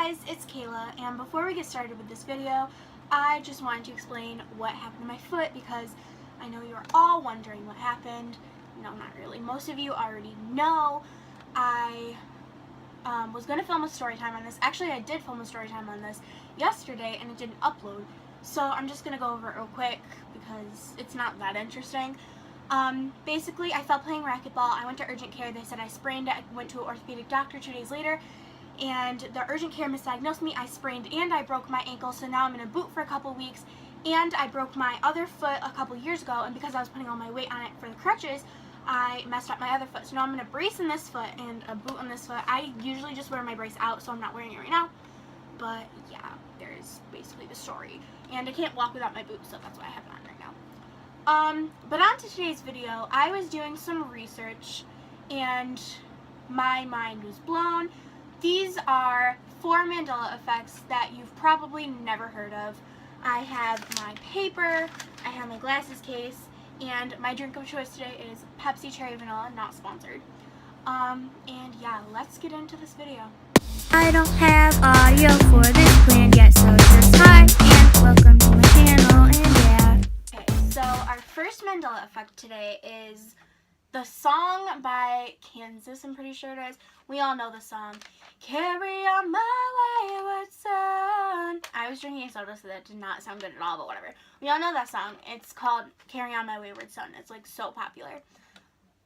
guys, it's Kayla, and before we get started with this video, I just wanted to explain what happened to my foot because I know you're all wondering what happened. No, not really. Most of you already know. I was going to film a story time on this. Actually, I did film a story time on this yesterday, and it didn't upload. So I'm just going to go over it real quick because it's not that interesting. Basically, I fell playing racquetball. I went to urgent care. They said I sprained it. I went to an orthopedic doctor 2 days later, and the urgent care misdiagnosed me. I sprained and I broke my ankle, so now I'm in a boot for a couple weeks, and I broke my other foot a couple years ago, and because I was putting all my weight on it for the crutches, I messed up my other foot. So now I'm in a brace in this foot and a boot on this foot. I usually just wear my brace out, so I'm not wearing it right now. But yeah, there's basically the story. And I can't walk without my boot, so that's why I have it on right now. But on to today's video, I was doing some research and my mind was blown. These are 4 Mandela effects that you've probably never heard of. I have my paper, I have my glasses case, and my drink of choice today is Pepsi Cherry Vanilla, not sponsored. And yeah, let's get into this video. I don't have audio for this plan yet, so just hi and welcome to my channel, and yeah. Okay, so our first Mandela effect today is the song by Kansas, I'm pretty sure it is. We all know the song, Carry On My Wayward Son. I was drinking soda, so that did not sound good at all, but whatever. We all know that song. It's called Carry On My Wayward Son. It's like so popular.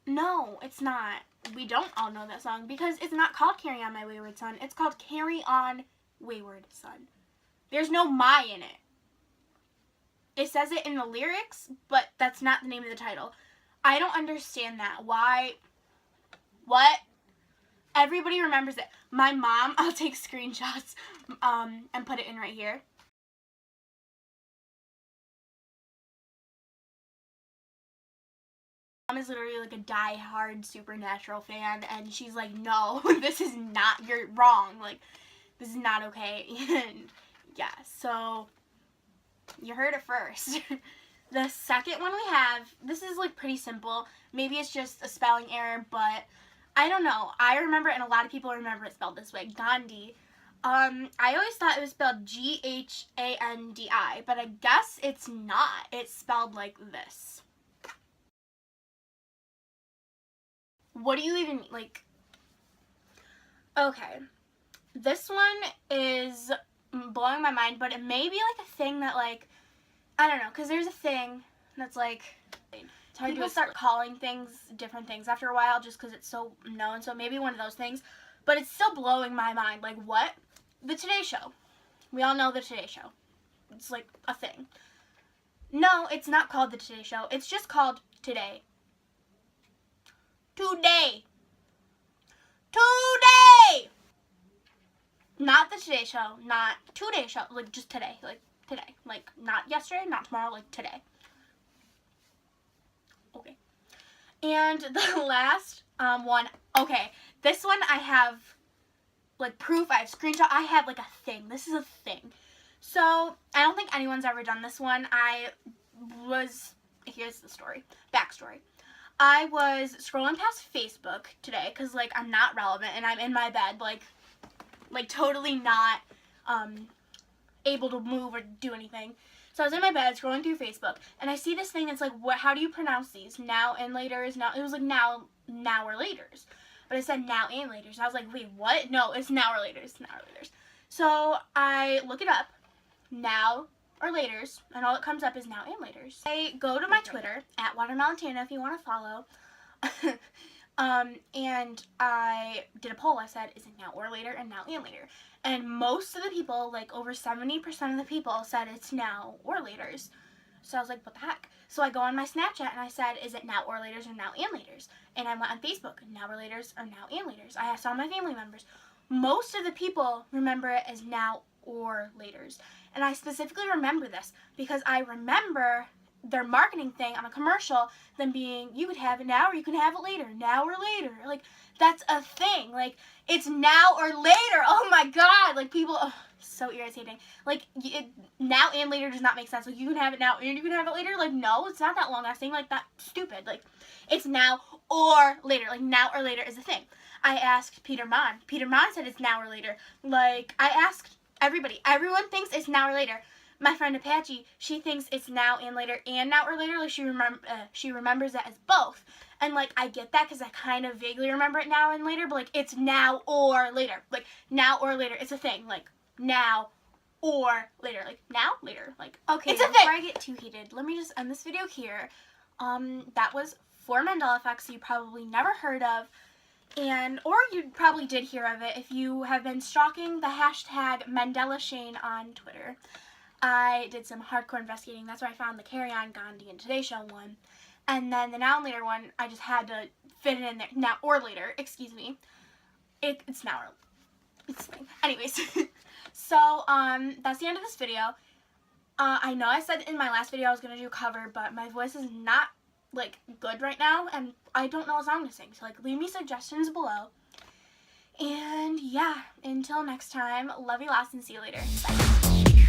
No, it's not. We don't all know that song because it's not called Carry On My Wayward Son. It's called Carry On Wayward Son. There's no my in it. It says it in the lyrics, but that's not the name of the title. I don't understand that. Why? What? Everybody remembers it. My mom, I'll take screenshots and put it in right here. Mom is literally like a die-hard Supernatural fan, and she's like, no, this is not, you're wrong. Like, this is not okay. And yeah, so you heard it first. The second one we have, this is like pretty simple. Maybe it's just a spelling error, but I don't know. I remember, and a lot of people remember it spelled this way, Gandhi. I always thought it was spelled G-H-A-N-D-I, but I guess it's not. It's spelled like this. What do you even, like, okay. This one is blowing my mind, but it may be like a thing that, like, I don't know, because there's a thing that's like, it's hard to start calling things different things after a while just because it's so known, so maybe one of those things, but it's still blowing my mind. Like, what? The Today Show. We all know the Today Show. It's like a thing. No, it's not called the Today Show. It's just called Today. Today. Today! Not the Today Show, not Today Show, like just today, like today. Like, not yesterday, not tomorrow, like today. Okay. And the last one, okay, this one I have, like, proof, I have screenshot, I have, like, a thing. This is a thing. So, I don't think anyone's ever done this one. Here's the story, backstory. I was scrolling past Facebook today, because, like, I'm not relevant, and I'm in my bed, like totally not, able to move or do anything. So I was in my bed scrolling through Facebook, and I see this thing. It's like, what? How do you pronounce these? Now and laters. Now it was like now or laters, but it said now and laters. I was like, wait, what? No, it's now or laters. Now or laters. So I look it up, now or laters, and all that comes up is now and laters. I go to my Twitter at @WatermelonTana if you want to follow. And I did a poll. I said, is it now or later and now and later? And most of the people, like over 70% of the people said it's now or laters. So I was like, what the heck? So I go on my Snapchat and I said, is it now or laters or now and laters? And I went on Facebook, now or laters or now and laters. I asked all my family members. Most of the people remember it as now or laters. And I specifically remember this because I remember their marketing thing on a commercial, them being, you could have it now or you can have it later, now or later. Like, that's a thing. Like, it's now or later. Oh my god. Like, people, so irritating. Like, now and later does not make sense. Like, you can have it now and you can have it later. Like, no, it's not that long lasting. Like, that's stupid. Like, it's now or later. Like, now or later is a thing. I asked Peter Mon. Peter Mon said it's now or later. Like, I asked everybody. Everyone thinks it's now or later. My friend Apache, she thinks it's now and later and now or later. Like, she remembers that as both. And, like, I get that because I kind of vaguely remember it now and later. But, like, it's now or later. Like, now or later. It's a thing. Like, now or later. Like, now, later. Like, okay, it's a thing. Before I get too heated, let me just end this video here. That was 4 Mandela effects you probably never heard of. Or you probably did hear of it if you have been stalking the hashtag Mandela Shane on Twitter. I did some hardcore investigating. That's where I found the Carry On Gandhi and Today Show one. And then the now and later one, I just had to fit it in there. Now or later, excuse me. It's now or it's fine. Anyways, so that's the end of this video. I know I said in my last video I was going to do a cover, but my voice is not, like, good right now, and I don't know what song to sing. So, like, leave me suggestions below. And, yeah, until next time, love you lots and see you later. Bye.